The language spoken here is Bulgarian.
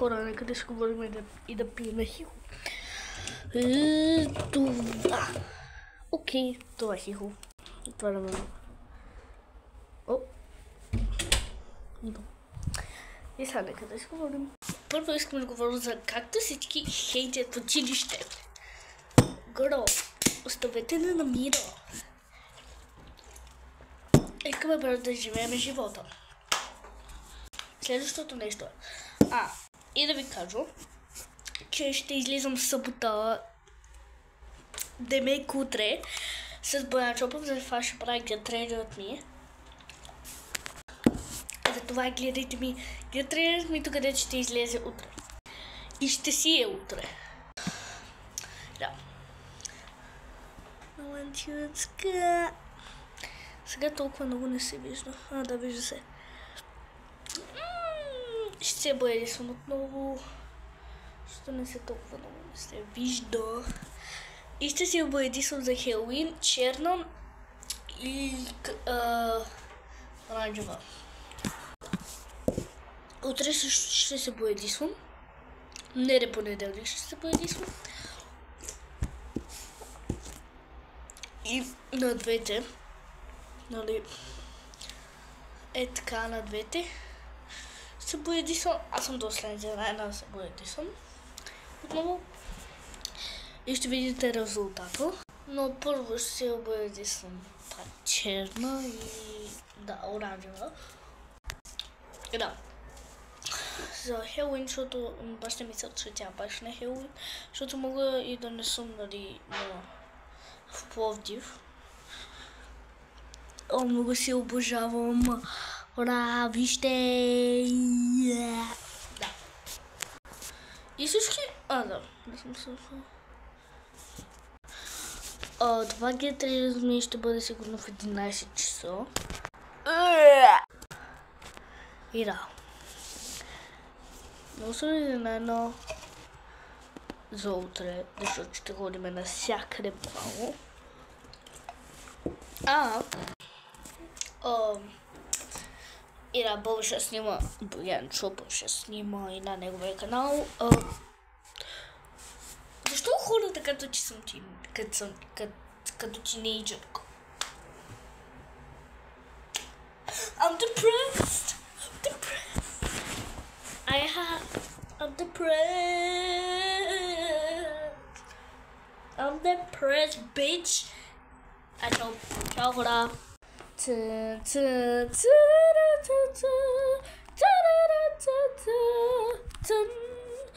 хора, нека да си говорим и да пием хихо. Това. Окей, това е хихо. Отваряме. О. И сега нека да си говорим. Първо искам да говоря за както всички хейтят в училище. Гъро, оставете не на мира. Искаме бързо да живеем живота. Следващото нещо е. И да ви кажа, че ще излизам в събота, демек утре, с Боян Чопов, за това ще прави гетренерът ми. Затова гледайте ми гетренерът ми, тук където ще излезе утре. И ще си е утре. Да. Маланчуцка. Сега толкова много не се вижда. Да, вижда се. Ще се боядисвам отново. Защото не се толкова много не се вижда. И ще се боядисвам за Хелоуин, черна и оранжева. Утре ще се боядисвам. Не понеделник ще се боядисвам. И на двете. Нали? Е така на двете. Се боядисвам. Аз съм доследен за една да се боядисвам. Отново. И ще видите резултата. Но първо ще се боядисвам черна и оранжева. И да. За Хелоуин, защото баща ми мисля, че тя баш не Хелоуин, защото мога и да не съм, нали, в Пловдив. Много си обожавам. Ура, вижте! Да. И всички... не съм също. Това гетренерът ще бъде сигурно в 11 часа. И да. Но съм на едно за утре, защото ще ходим навсякъде буквално. И да, Боба ще снима, Боян Чопов ще снима и на неговия канал. Защо хората като че съм като тинейджърка? I'm depressed. I'm depressed, bitch. Ciao, hora.